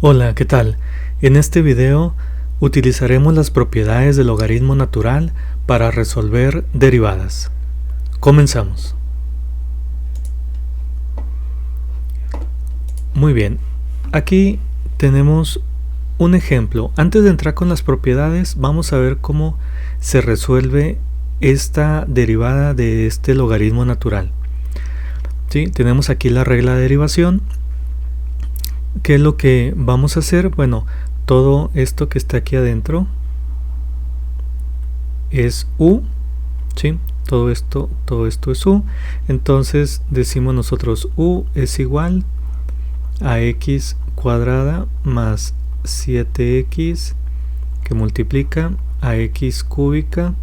Hola, ¿qué tal? En este video utilizaremos las propiedades del logaritmo natural para resolver derivadas. Comenzamos. Muy bien, aquí tenemos un ejemplo. Antes de entrar con las propiedades, vamos a ver cómo se resuelve esta derivada de este logaritmo natural. ¿Sí? Tenemos aquí la regla de derivación. ¿Qué es lo que vamos a hacer? Bueno, todo esto que está aquí adentro es u, ¿sí? Todo esto es u. Entonces decimos nosotros u es igual a x cuadrada más 7x que multiplica a x cúbica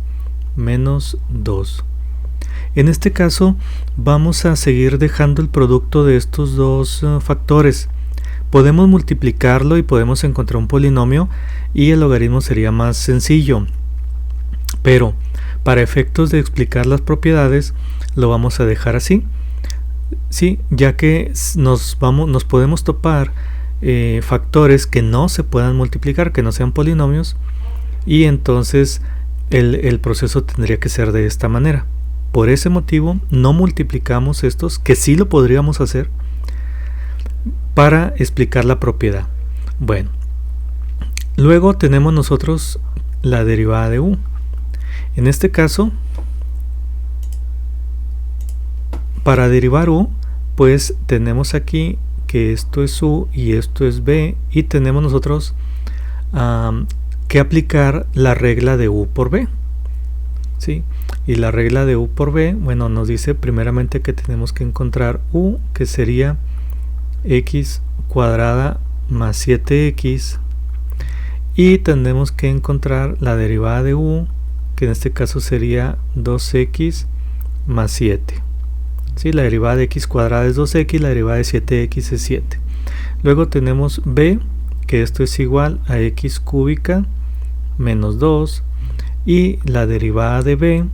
menos 2. En este caso vamos a seguir dejando el producto de estos dos factores. Podemos multiplicarlo y podemos encontrar un polinomio y el logaritmo sería más sencillo. Pero para efectos de explicar las propiedades lo vamos a dejar así. Sí, ya que nos podemos topar factores que no se puedan multiplicar, que no sean polinomios, y entonces el proceso tendría que ser de esta manera. Por ese motivo no multiplicamos estos, que sí lo podríamos hacer, para explicar la propiedad. Bueno, luego tenemos nosotros la derivada de u. En este caso, para derivar u, pues tenemos aquí que esto es u y esto es b, y tenemos nosotros que aplicar la regla de u por b. ¿Sí? Y la regla de u por b, bueno, nos dice primeramente que tenemos que encontrar u, que sería x cuadrada más 7x, y tendremos que encontrar la derivada de u, que en este caso sería 2x más 7. ¿Sí? La derivada de x cuadrada es 2x, la derivada de 7x es 7. Luego tenemos b, que esto es igual a x cúbica menos 2, y la derivada de b,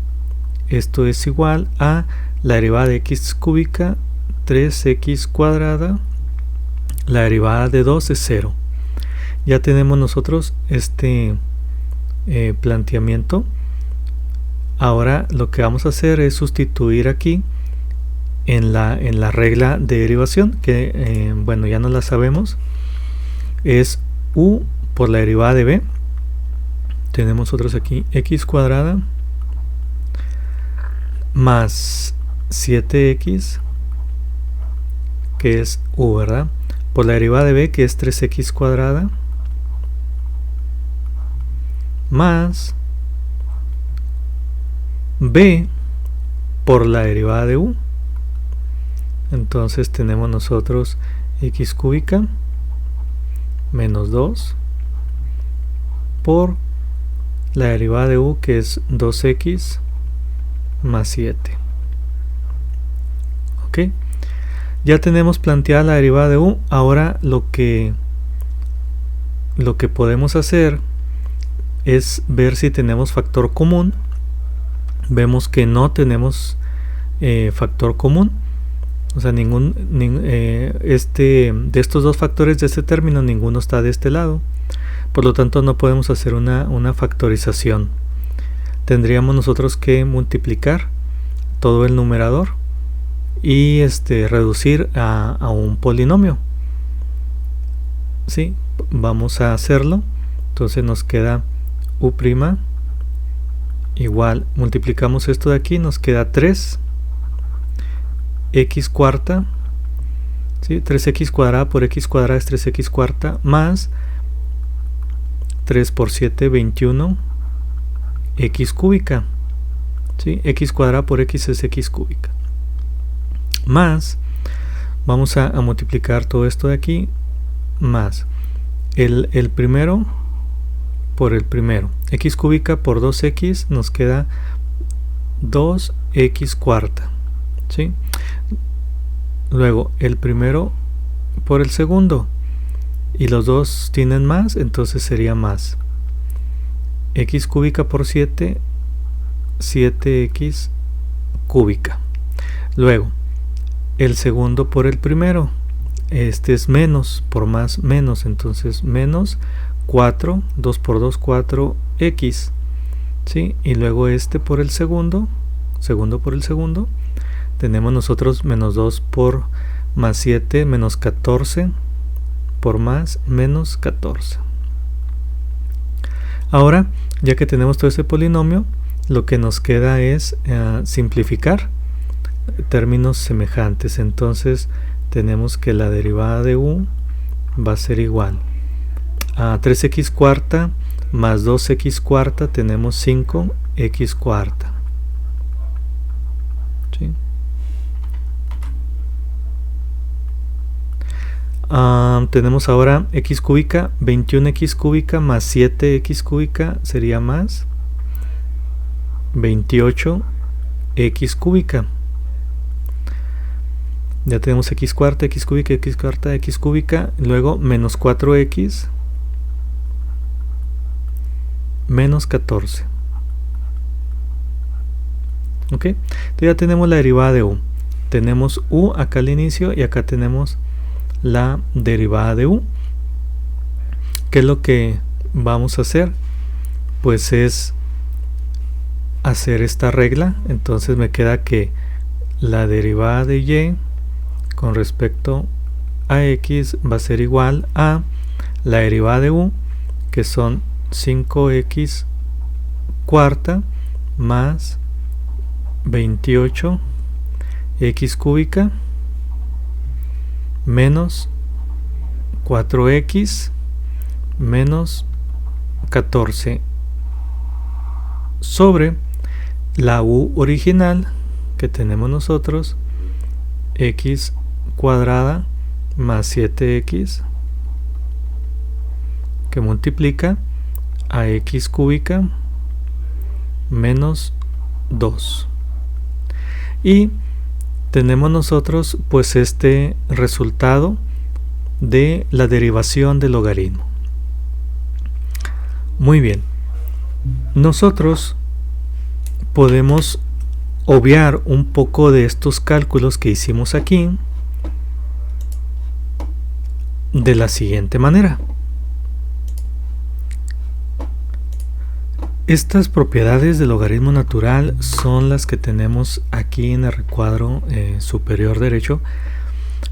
esto es igual a la derivada de x cúbica 3x cuadrada, la derivada de 2 es 0. Ya tenemos nosotros este planteamiento. Ahora lo que vamos a hacer es sustituir aquí en la regla de derivación, que bueno, ya no la sabemos. Es u por la derivada de b. Tenemos nosotros aquí x cuadrada más 7x, que es u, ¿verdad? Por la derivada de b, que es 3x cuadrada, más b por la derivada de u. Entonces tenemos nosotros x cúbica menos 2 por la derivada de u, que es 2x más 7. ¿Ok? Ya tenemos planteada la derivada de u. Ahora lo que podemos hacer es ver si tenemos factor común. Vemos que no tenemos factor común. O sea, de estos dos factores de este término, ninguno está de este lado. Por lo tanto, no podemos hacer una factorización. Tendríamos nosotros que multiplicar todo el numerador y reducir a un polinomio. ¿Sí? Vamos a hacerlo. Entonces nos queda u' igual, multiplicamos esto de aquí, nos queda 3 x cuarta, ¿sí? 3x cuadrada por x cuadrada es 3x cuarta, más 3 por 7, 21 x cúbica, ¿sí? X cuadrada por x es x cúbica, más, vamos a multiplicar todo esto de aquí, más el primero por el primero, x cúbica por 2x, nos queda 2x cuarta, ¿sí? Luego el primero por el segundo, y los dos tienen más, entonces sería más x cúbica por 7, 7x cúbica. Luego el segundo por el primero, este es menos, por más menos, entonces menos 4, 2 por 2, 4x, ¿sí? Y luego este por el segundo por el segundo, tenemos nosotros menos 2 por más 7, menos 14 por más menos 14. Ahora, ya que tenemos todo ese polinomio, lo que nos queda es simplificar términos semejantes. Entonces tenemos que la derivada de u va a ser igual a 3x cuarta más 2x cuarta, tenemos 5x cuarta. ¿Sí? Tenemos ahora x cúbica, 21x cúbica más 7x cúbica sería más 28x cúbica. Ya tenemos x cuarta, x cúbica, x cuarta, x cúbica, luego menos 4x menos 14. Ok, entonces ya tenemos la derivada de u. Tenemos u acá al inicio y acá tenemos la derivada de u. ¿Qué es lo que vamos a hacer? Pues es hacer esta regla. Entonces me queda que la derivada de y con respecto a x va a ser igual a la derivada de u, que son 5x cuarta más 28x cúbica menos 4x menos 14 sobre la u original que tenemos nosotros, x cuadrada más 7x, que multiplica a x cúbica menos 2. Y tenemos nosotros pues este resultado de la derivación del logaritmo. Muy bien, nosotros podemos obviar un poco de estos cálculos que hicimos aquí de la siguiente manera. Estas propiedades del logaritmo natural son las que tenemos aquí en el recuadro superior derecho.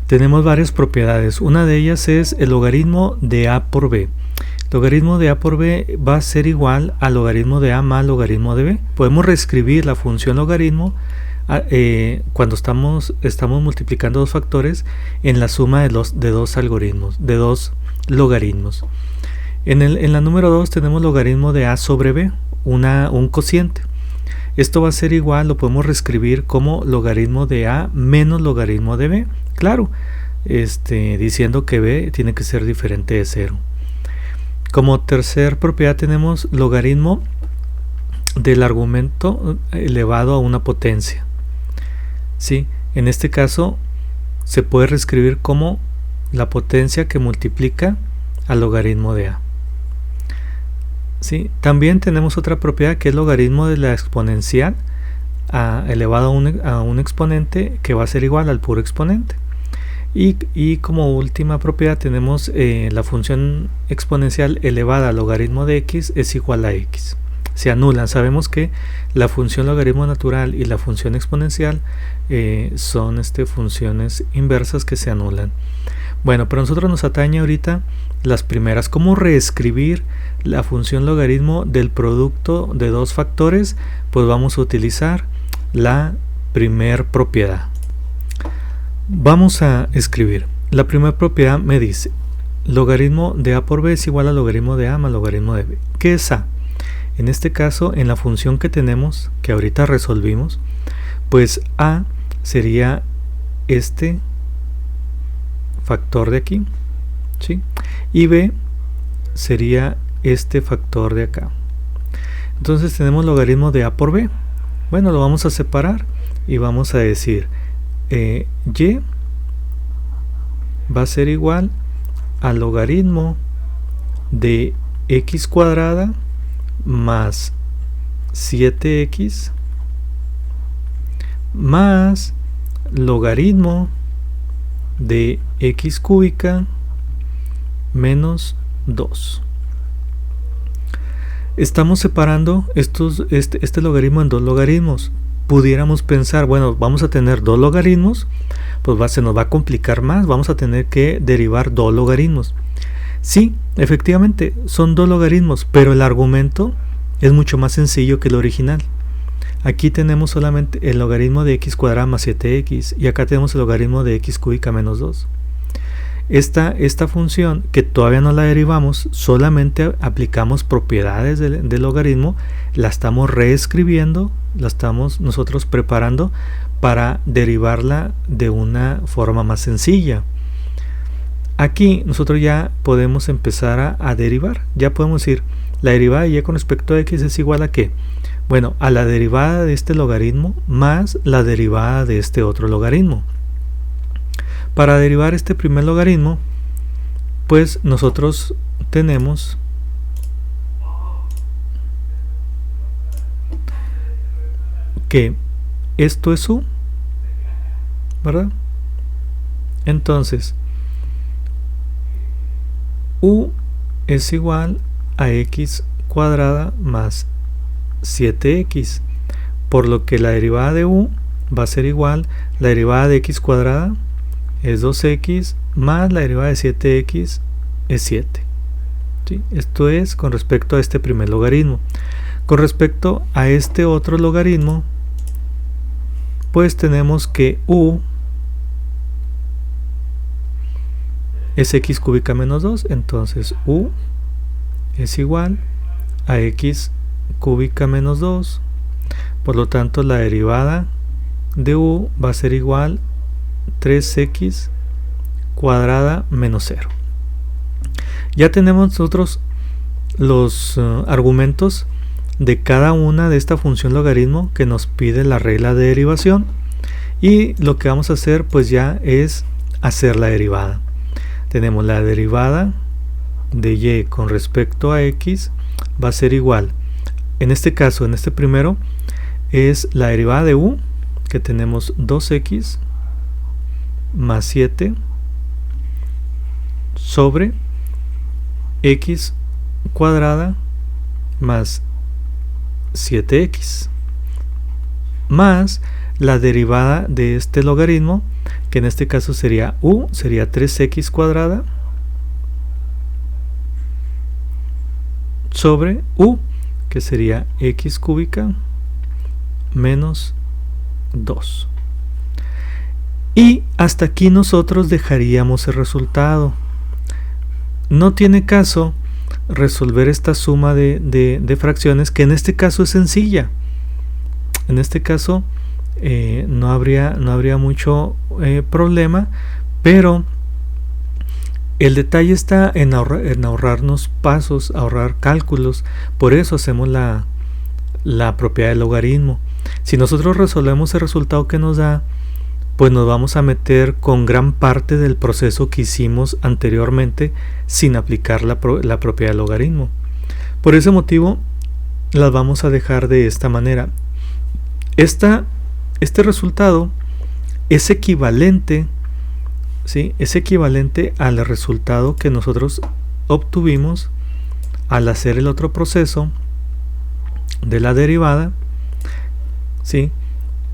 Tenemos varias propiedades. Una de ellas es el logaritmo de a por b. El logaritmo de a por b va a ser igual al logaritmo de a más logaritmo de b. Podemos reescribir la función logaritmo cuando estamos multiplicando dos factores en la suma de dos logaritmos. En la número 2 tenemos logaritmo de a sobre b, un cociente. Esto va a ser igual, lo podemos reescribir como logaritmo de a menos logaritmo de b. Claro, diciendo que b tiene que ser diferente de 0. Como tercer propiedad tenemos logaritmo del argumento elevado a una potencia. ¿Sí? En este caso se puede reescribir como la potencia que multiplica al logaritmo de a. ¿Sí? También tenemos otra propiedad que es logaritmo de la exponencial elevado a un exponente, que va a ser igual al puro exponente. Y como última propiedad tenemos la función exponencial elevada al logaritmo de x es igual a x. Se anulan. Sabemos que la función logaritmo natural y la función exponencial son funciones inversas que se anulan. Bueno, pero a nosotros nos atañe ahorita las primeras. ¿Cómo reescribir la función logaritmo del producto de dos factores? Pues vamos a utilizar la primer propiedad. Vamos a escribir. La primera propiedad me dice logaritmo de a por b es igual a logaritmo de a más logaritmo de b. ¿Qué es a? En este caso, en la función que tenemos, que ahorita resolvimos, pues a sería este factor de aquí, ¿sí? Y b sería este factor de acá. Entonces tenemos logaritmo de a por b. Bueno, lo vamos a separar y vamos a decir y va a ser igual al logaritmo de x cuadrada más 7x más logaritmo de x cúbica menos 2. Estamos separando este logaritmo en dos logaritmos. Pudiéramos pensar, bueno, vamos a tener dos logaritmos, pues se nos va a complicar más, vamos a tener que derivar dos logaritmos. Sí, efectivamente, son dos logaritmos, pero el argumento es mucho más sencillo que el original. Aquí tenemos solamente el logaritmo de x cuadrada más 7x, y acá tenemos el logaritmo de x cúbica menos 2. Esta función, que todavía no la derivamos, solamente aplicamos propiedades del logaritmo, la estamos reescribiendo, la estamos nosotros preparando para derivarla de una forma más sencilla. Aquí nosotros ya podemos empezar a derivar. Ya podemos decir, la derivada de y con respecto a x es igual a ¿qué? Bueno, a la derivada de este logaritmo más la derivada de este otro logaritmo. Para derivar este primer logaritmo, pues nosotros tenemos que esto es u, ¿verdad? Entonces, u es igual a x cuadrada más 7x, por lo que la derivada de u va a ser igual, la derivada de x cuadrada es 2x más la derivada de 7x es 7. ¿Sí? Esto es con respecto a este primer logaritmo. Con respecto a este otro logaritmo, pues tenemos que u es x cúbica menos 2, entonces u es igual a x cúbica menos 2, por lo tanto la derivada de u va a ser igual 3x cuadrada menos 0. Ya tenemos nosotros los argumentos de cada una de esta función logaritmo que nos pide la regla de derivación, y lo que vamos a hacer pues ya es hacer la derivada. Tenemos la derivada de y con respecto a x va a ser igual, en este caso, en este primero, es la derivada de u, que tenemos 2x más 7 sobre x cuadrada más 7x, más la derivada de este logaritmo, que en este caso sería u, sería 3x cuadrada sobre u, que sería x cúbica menos 2. Y hasta aquí nosotros dejaríamos el resultado. No tiene caso resolver esta suma de fracciones, que en este caso es sencilla. En este caso no habría mucho problema, pero el detalle está en ahorrarnos pasos, ahorrar cálculos. Por eso hacemos la propiedad del logaritmo. Si nosotros resolvemos el resultado que nos da, pues nos vamos a meter con gran parte del proceso que hicimos anteriormente sin aplicar la propiedad del logaritmo. Por ese motivo las vamos a dejar de esta manera. Este resultado es equivalente, ¿sí? Es equivalente al resultado que nosotros obtuvimos al hacer el otro proceso de la derivada, ¿sí?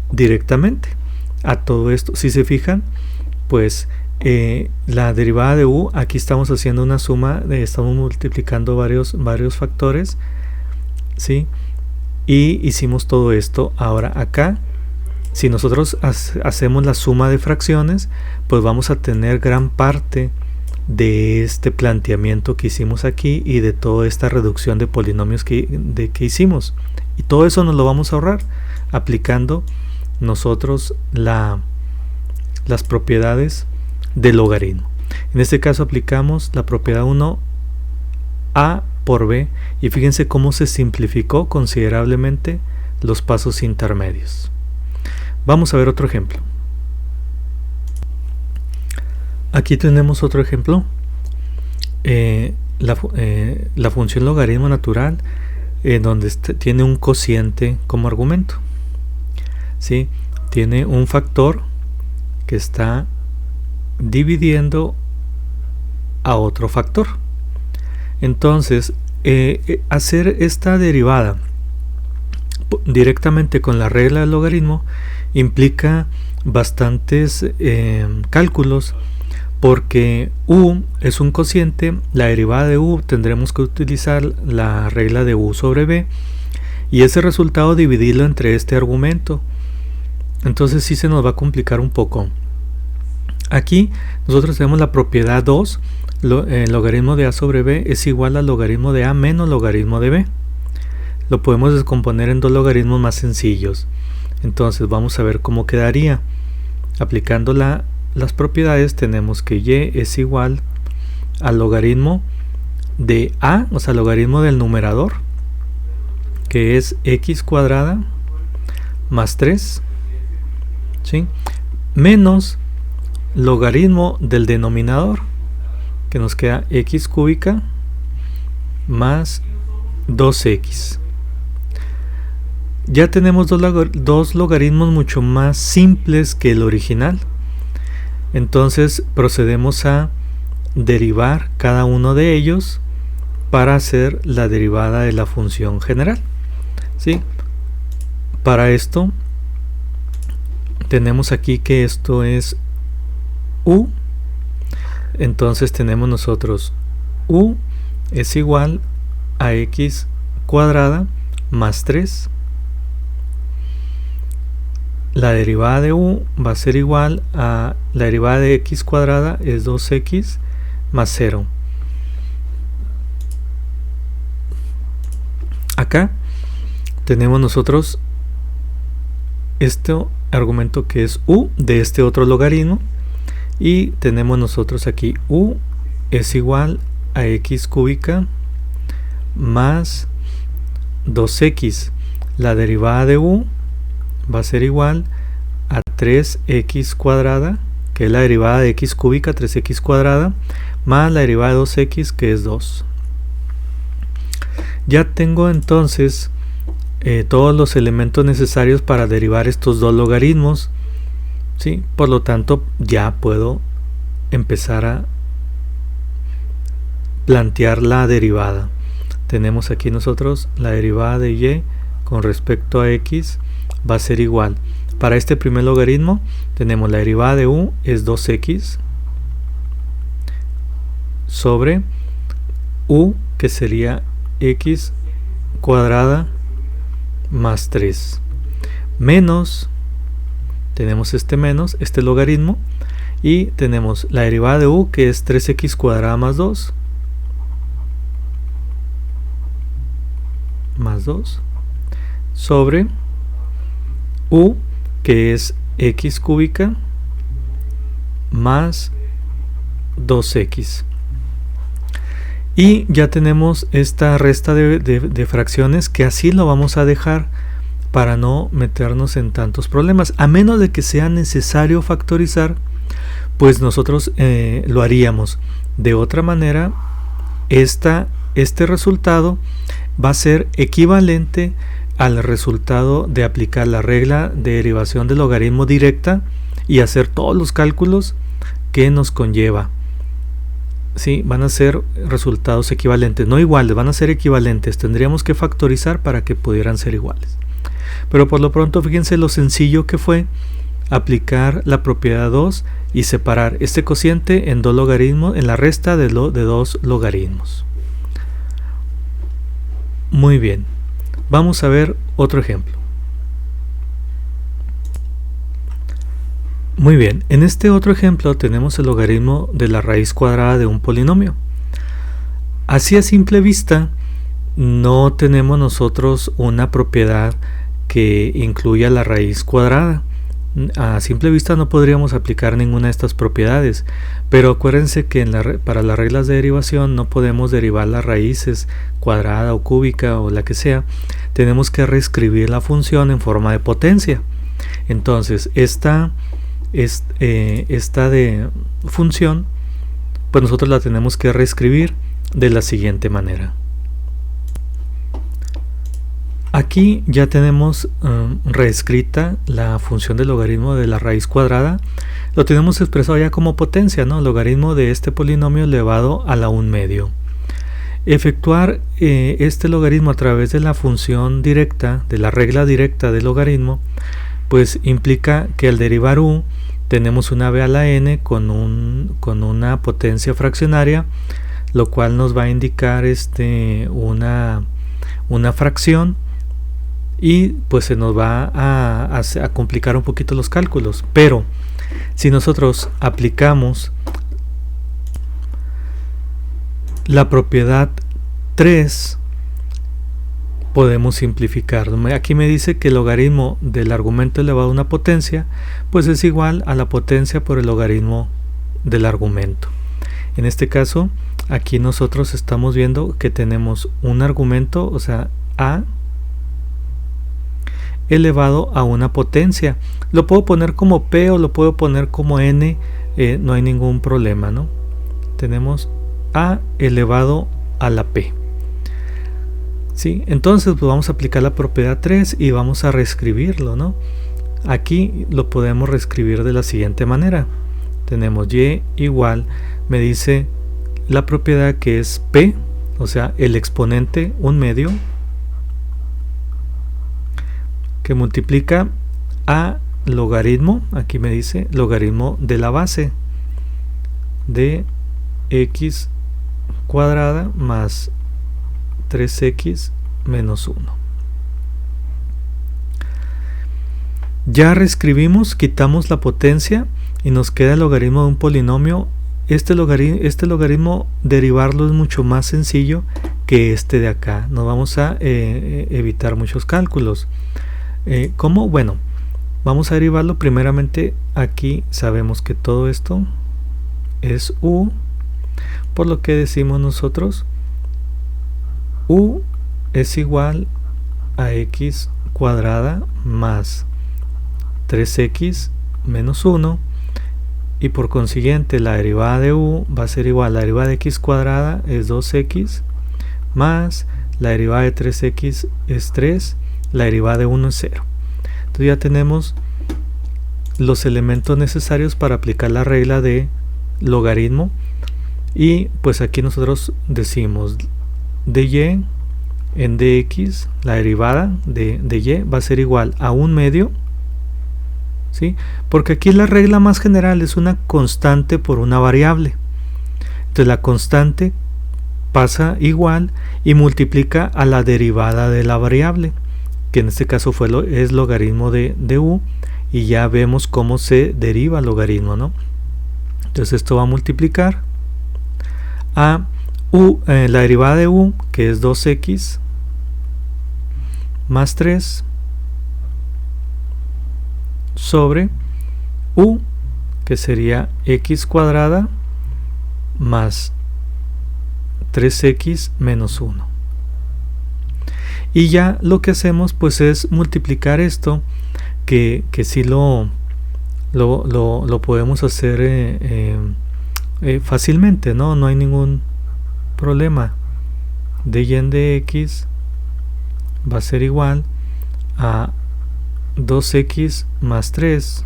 Directamente a todo esto. Si se fijan, pues la derivada de u, aquí estamos haciendo una suma, estamos multiplicando varios factores, ¿sí? Y hicimos todo esto. Ahora acá, si nosotros hacemos la suma de fracciones, pues vamos a tener gran parte de este planteamiento que hicimos aquí y de toda esta reducción de polinomios que hicimos. Y todo eso nos lo vamos a ahorrar aplicando nosotros las propiedades del logaritmo. En este caso aplicamos la propiedad 1 a por b, y fíjense cómo se simplificó considerablemente los pasos intermedios. Vamos a ver otro ejemplo. Aquí tenemos otro ejemplo. La función logaritmo natural, donde tiene un cociente como argumento, ¿sí? Tiene un factor que está dividiendo a otro factor. Entonces, hacer esta derivada directamente con la regla del logaritmo implica bastantes cálculos, porque u es un cociente. La derivada de u tendremos que utilizar la regla de u sobre b, y ese resultado dividirlo entre este argumento. Entonces sí se nos va a complicar un poco. Aquí nosotros tenemos la propiedad 2, el logaritmo de a sobre b es igual al logaritmo de a menos logaritmo de b. Lo podemos descomponer en dos logaritmos más sencillos. Entonces vamos a ver cómo quedaría. Aplicando las propiedades, tenemos que y es igual al logaritmo de a, o sea, logaritmo del numerador, que es x cuadrada más 3, ¿sí? Menos logaritmo del denominador, que nos queda x cúbica más 2x. Ya tenemos dos logaritmos mucho más simples que el original. Entonces procedemos a derivar cada uno de ellos para hacer la derivada de la función general, ¿sí? Para esto tenemos aquí que esto es u. Entonces tenemos nosotros u es igual a x cuadrada más 3. La derivada de u va a ser igual a la derivada de x cuadrada, es 2x más 0. Acá tenemos nosotros este argumento que es u de este otro logaritmo, y tenemos nosotros aquí u es igual a x cúbica más 2x. La derivada de u va a ser igual a 3x cuadrada, que es la derivada de x cúbica, 3x cuadrada, más la derivada de 2x, que es 2. Ya tengo entonces todos los elementos necesarios para derivar estos dos logaritmos, ¿sí? Por lo tanto, ya puedo empezar a plantear la derivada. Tenemos aquí nosotros la derivada de y con respecto a x va a ser igual. Para este primer logaritmo tenemos la derivada de u es 2x sobre u, que sería x cuadrada más 3, menos, tenemos este logaritmo, y tenemos la derivada de u, que es 3x cuadrada más 2 sobre u, que es x cúbica más 2x. Y ya tenemos esta resta de fracciones, que así lo vamos a dejar para no meternos en tantos problemas. A menos de que sea necesario factorizar, pues nosotros lo haríamos. De otra manera, este resultado va a ser equivalente al resultado de aplicar la regla de derivación del logaritmo directa y hacer todos los cálculos que nos conlleva. Sí, van a ser resultados equivalentes, no iguales, van a ser equivalentes. Tendríamos que factorizar para que pudieran ser iguales. Pero por lo pronto, fíjense lo sencillo que fue aplicar la propiedad 2 y separar este cociente en dos logaritmos, en la resta de dos logaritmos. Muy bien, vamos a ver otro ejemplo. Muy bien, en este otro ejemplo tenemos el logaritmo de la raíz cuadrada de un polinomio. Así a simple vista no tenemos nosotros una propiedad que incluya la raíz cuadrada. A simple vista no podríamos aplicar ninguna de estas propiedades, pero acuérdense que para las reglas de derivación no podemos derivar las raíces cuadrada o cúbica o la que sea. Tenemos que reescribir la función en forma de potencia. Entonces esta de función, pues nosotros la tenemos que reescribir de la siguiente manera. Aquí ya tenemos reescrita la función del logaritmo de la raíz cuadrada. Lo tenemos expresado ya como potencia, ¿no? Logaritmo de este polinomio elevado a la 1/2. Efectuar este logaritmo a través de la función directa, de la regla directa del logaritmo, pues implica que al derivar u tenemos una b a la n con una potencia fraccionaria, lo cual nos va a indicar una fracción, y pues se nos va a complicar un poquito los cálculos. Pero si nosotros aplicamos la propiedad 3, podemos simplificar. Aquí me dice que el logaritmo del argumento elevado a una potencia pues es igual a la potencia por el logaritmo del argumento. En este caso, aquí nosotros estamos viendo que tenemos un argumento, o sea, a elevado a una potencia. Lo puedo poner como p o lo puedo poner como n, no hay ningún problema, ¿no? Tenemos a elevado a la p. ¿Sí? Entonces pues vamos a aplicar la propiedad 3 y vamos a reescribirlo, ¿no? Aquí lo podemos reescribir de la siguiente manera. Tenemos y igual, me dice la propiedad que es p, o sea, el exponente 1/2, que multiplica a logaritmo, aquí me dice logaritmo de la base de x cuadrada más 3x menos 1. Ya reescribimos, quitamos la potencia y nos queda el logaritmo de un polinomio. Este logaritmo derivarlo es mucho más sencillo que este de acá. Nos vamos a evitar muchos cálculos. ¿Cómo? Bueno, vamos a derivarlo. Primeramente aquí sabemos que todo esto es u, por lo que decimos nosotros u es igual a x cuadrada más 3x menos 1, y por consiguiente la derivada de u va a ser igual, la derivada de x cuadrada es 2x más la derivada de 3x es 3, la derivada de 1 es 0. Entonces ya tenemos los elementos necesarios para aplicar la regla de logaritmo, y pues aquí nosotros decimos dy en dx, la derivada de y va a ser igual a 1/2, ¿sí? Porque aquí la regla más general es una constante por una variable. Entonces la constante pasa igual y multiplica a la derivada de la variable, que en este caso es logaritmo de u, y ya vemos cómo se deriva el logaritmo, ¿no? Entonces esto va a multiplicar a u, la derivada de u, que es 2x más 3 sobre u, que sería x cuadrada más 3x menos 1. Y ya lo que hacemos pues es multiplicar esto, que sí lo podemos hacer fácilmente, no hay ningún problema. dy en dx va a ser igual a 2x más 3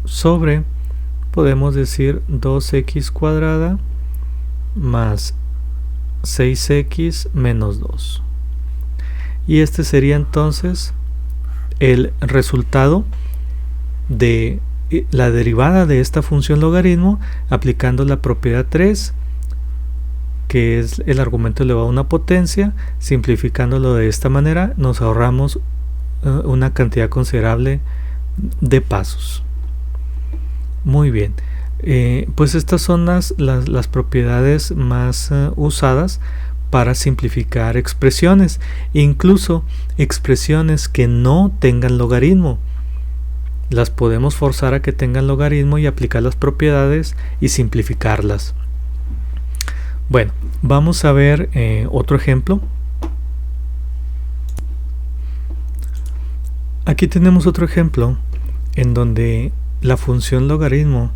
sobre, podemos decir, 2x cuadrada más 6x menos 2. Y este sería entonces el resultado de la derivada de esta función logaritmo aplicando la propiedad 3, que es el argumento elevado a una potencia. Simplificándolo de esta manera nos ahorramos una cantidad considerable de pasos. Muy bien, pues estas son las propiedades más usadas para simplificar expresiones, incluso expresiones que no tengan logaritmo. Las podemos forzar a que tengan logaritmo y aplicar las propiedades y simplificarlas. Bueno, vamos a ver otro ejemplo. Aquí tenemos otro ejemplo en donde la función logaritmo,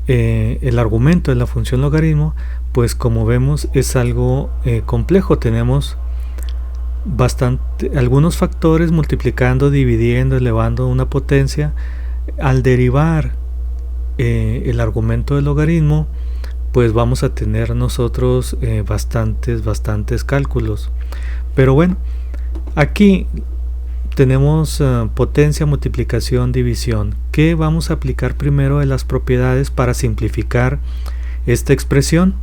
el argumento de la función logaritmo, pues como vemos es algo complejo. Tenemos algunos factores multiplicando, dividiendo, elevando una potencia. Al derivar el argumento del logaritmo, pues vamos a tener nosotros bastantes cálculos. Pero bueno, aquí tenemos potencia, multiplicación, división. ¿Qué vamos a aplicar primero de las propiedades para simplificar esta expresión?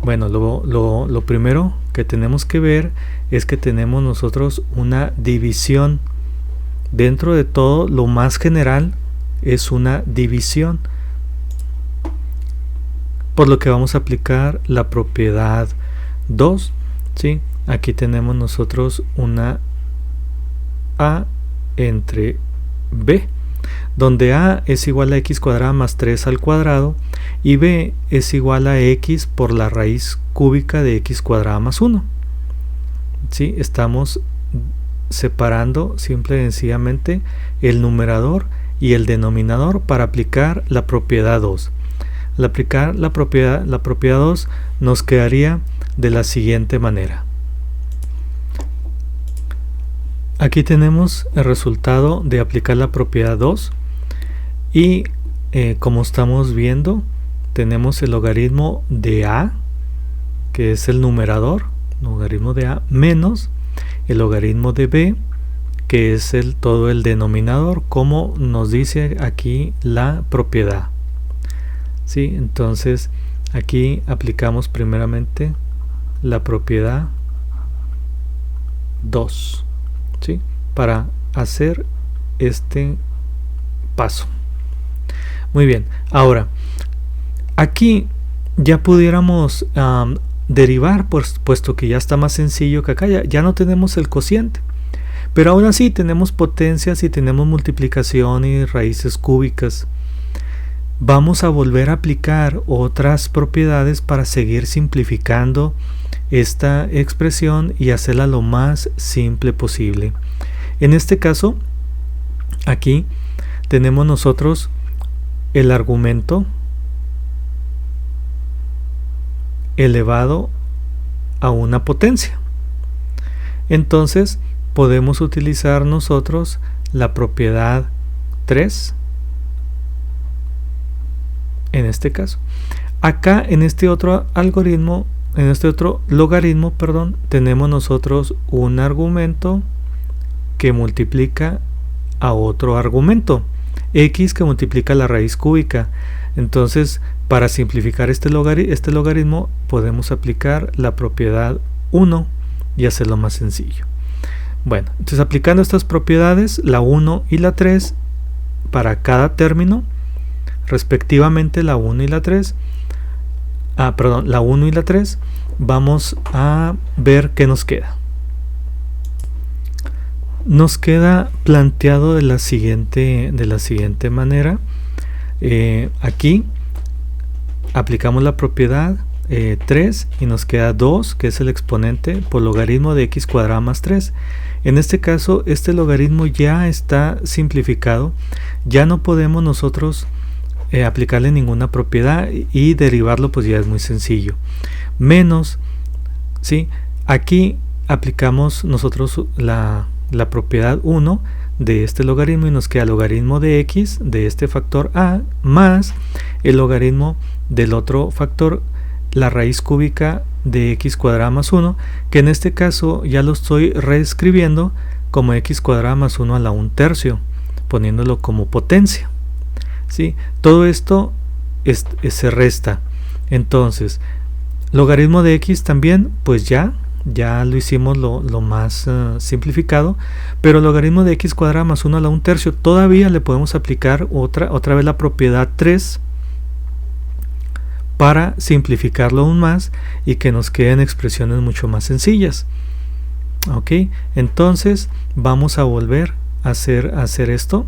Bueno, lo primero que tenemos que ver es que tenemos nosotros una división. Dentro de todo, lo más general es una división, por lo que vamos a aplicar la propiedad 2, ¿sí? Aquí tenemos nosotros una A entre B, donde A es igual a x cuadrada más 3 al cuadrado y B es igual a x por la raíz cúbica de x cuadrada más 1. ¿Sí? Estamos separando simple y sencillamente el numerador y el denominador para aplicar la propiedad 2. Al aplicar la propiedad 2 nos quedaría de la siguiente manera. Aquí tenemos el resultado de aplicar la propiedad 2 y como estamos viendo, tenemos el logaritmo de A, que es el numerador, logaritmo de A, menos el logaritmo de B, que es todo el denominador, como nos dice aquí la propiedad. ¿Sí? Entonces aquí aplicamos primeramente la propiedad 2. ¿Sí? Para hacer este paso. Muy bien, ahora aquí ya pudiéramos derivar, puesto que ya está más sencillo que acá, ya no tenemos el cociente, pero aún así tenemos potencias y tenemos multiplicación y raíces cúbicas. Vamos a volver a aplicar otras propiedades para seguir simplificando esta expresión y hacerla lo más simple posible. En este caso, aquí tenemos nosotros el argumento elevado a una potencia. Entonces podemos utilizar nosotros la propiedad 3 en este caso. Acá en este otro algoritmo, en este otro logaritmo, perdón, tenemos nosotros un argumento que multiplica a otro argumento, x que multiplica la raíz cúbica. Entonces, para simplificar este logaritmo, podemos aplicar la propiedad 1 y hacerlo más sencillo. Bueno, entonces aplicando estas propiedades, la 1 y la 3, para cada término, respectivamente la 1 y la 3, la 1 y la 3, vamos a ver qué nos queda. Nos queda planteado de la siguiente manera. Aquí aplicamos la propiedad 3 y nos queda 2, que es el exponente por logaritmo de x cuadrada más 3. En este caso, este logaritmo ya está simplificado, ya no podemos nosotros aplicarle ninguna propiedad y derivarlo, pues ya es muy sencillo. Menos, ¿sí? Aquí aplicamos nosotros la propiedad 1 de este logaritmo y nos queda el logaritmo de x de este factor a más el logaritmo del otro factor, la raíz cúbica de x cuadrada más 1, que en este caso ya lo estoy reescribiendo como x cuadrada más 1 a la 1/3, poniéndolo como potencia. ¿Sí? Todo esto se resta. Entonces, logaritmo de x también, pues ya lo hicimos lo más simplificado, pero logaritmo de x cuadrada más 1 a la 1/3 todavía le podemos aplicar otra vez la propiedad 3 para simplificarlo aún más y que nos queden expresiones mucho más sencillas. Ok, entonces vamos a volver a hacer esto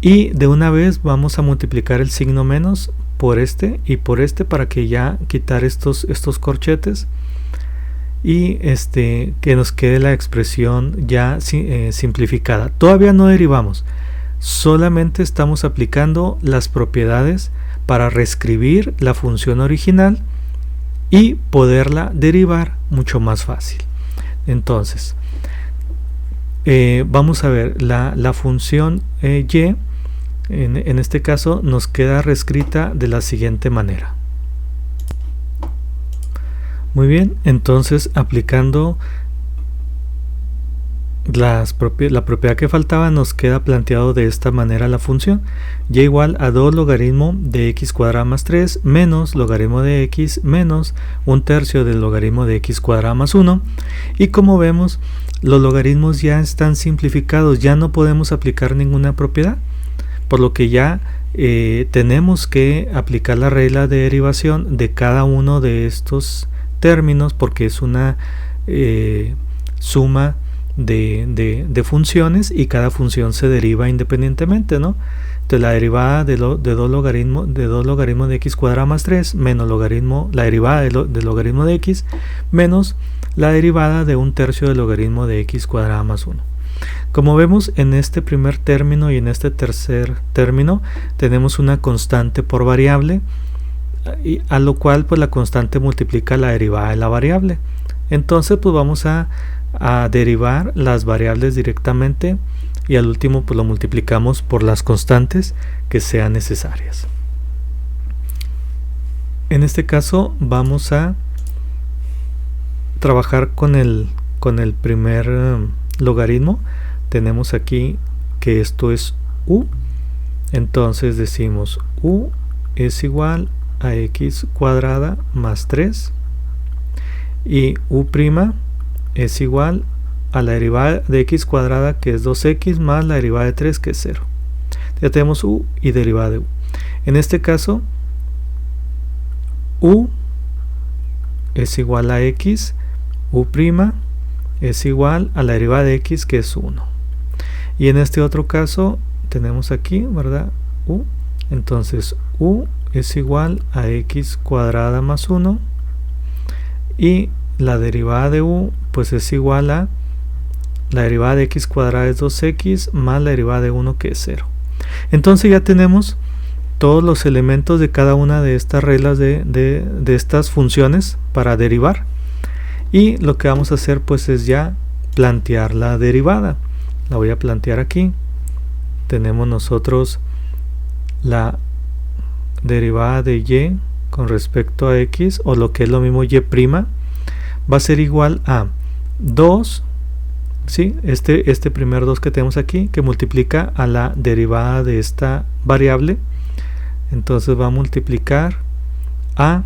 y de una vez vamos a multiplicar el signo menos por este y por este para que ya quitar estos corchetes y que nos quede la expresión ya simplificada. Todavía no derivamos, solamente estamos aplicando las propiedades para reescribir la función original y poderla derivar mucho más fácil. Entonces, vamos a ver, la función y, en este caso, nos queda reescrita de la siguiente manera. Muy bien, entonces aplicando la propiedad que faltaba, nos queda planteado de esta manera la función y igual a 2 logaritmo de x cuadrado más 3 menos logaritmo de x menos 1/3 del logaritmo de x cuadrado más 1. Y como vemos, los logaritmos ya están simplificados, ya no podemos aplicar ninguna propiedad, por lo que ya tenemos que aplicar la regla de derivación de cada uno de estos términos, porque es una suma de funciones y cada función se deriva independientemente, ¿no? Entonces la derivada de 2 logaritmos de x cuadrado más 3 menos la derivada del logaritmo de x menos la derivada de 1/3 del logaritmo de x cuadrado más 1. Como vemos, en este primer término y en este tercer término tenemos una constante por variable, y a lo cual pues la constante multiplica la derivada de la variable. Entonces pues vamos a derivar las variables directamente y al último pues lo multiplicamos por las constantes que sean necesarias. En este caso vamos a trabajar con el primer logaritmo. Tenemos aquí que esto es u, entonces decimos u es igual a x cuadrada más 3 y u' es igual a la derivada de x cuadrada, que es 2x, más la derivada de 3, que es 0. Ya tenemos u y derivada de u. En este caso, u es igual a x, u' es igual a la derivada de x, que es 1. Y en este otro caso tenemos aquí, ¿verdad?, u. Entonces u es igual a x cuadrada más 1 y la derivada de u pues es igual a la derivada de x cuadrada es 2x más la derivada de 1, que es 0. Entonces ya tenemos todos los elementos de cada una de estas reglas de estas funciones para derivar, y lo que vamos a hacer pues es ya plantear la derivada. La voy a plantear aquí. Tenemos nosotros la derivada de y con respecto a x, o lo que es lo mismo y', va a ser igual a 2, ¿sí? Este primer 2 que tenemos aquí, que multiplica a la derivada de esta variable. Entonces va a multiplicar a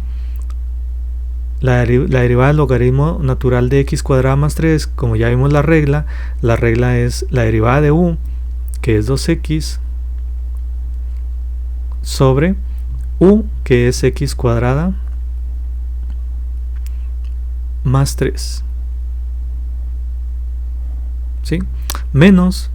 la derivada del logaritmo natural de x cuadrado más 3. Como ya vimos la regla es la derivada de u, que es 2x, sobre u, que es x cuadrada más 3, ¿sí? Menos,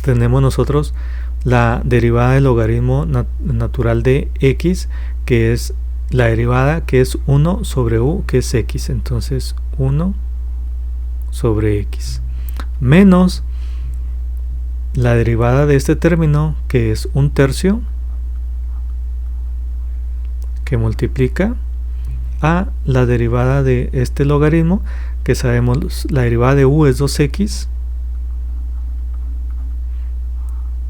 tenemos nosotros la derivada del logaritmo natural de x, que es la derivada, que es 1 sobre u, que es x. Entonces 1 sobre x, menos la derivada de este término, que es 1/3, que multiplica a la derivada de este logaritmo, que sabemos la derivada de u es 2x,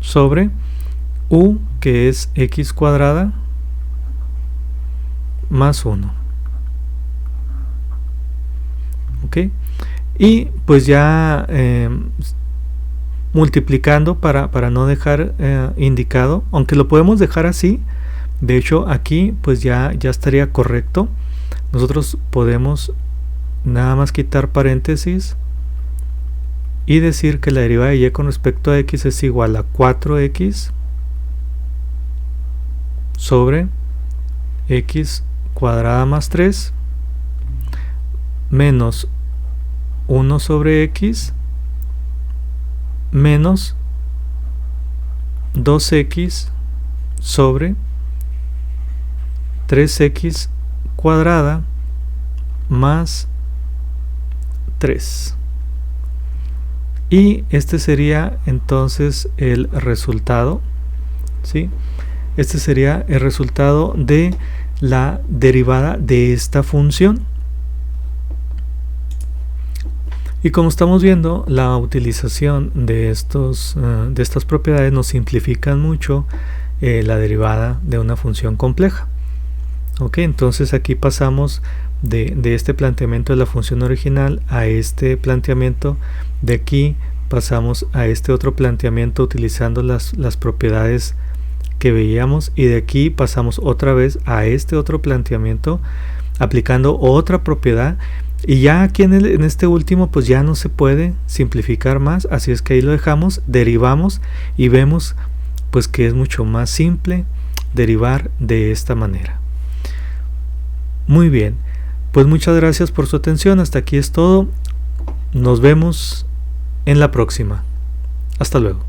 sobre u, que es x cuadrada más 1. Ok, y pues ya multiplicando para no dejar indicado, aunque lo podemos dejar así. De hecho aquí pues ya estaría correcto. Nosotros podemos nada más quitar paréntesis y decir que la derivada de y con respecto a x es igual a 4x sobre x cuadrada más 3 menos 1 sobre x menos 2x sobre 3x cuadrada más 3. Y este sería entonces el resultado, ¿sí? Este sería el resultado de la derivada de esta función. Y como estamos viendo, la utilización de estas propiedades nos simplifican mucho la derivada de una función compleja. Ok, entonces aquí pasamos de este planteamiento de la función original a este planteamiento. De aquí pasamos a este otro planteamiento utilizando las propiedades que veíamos, y de aquí pasamos otra vez a este otro planteamiento aplicando otra propiedad. Y ya aquí en este último pues ya no se puede simplificar más, así es que ahí lo dejamos, derivamos y vemos pues que es mucho más simple derivar de esta manera. Muy bien, pues muchas gracias por su atención, hasta aquí es todo, nos vemos en la próxima, hasta luego.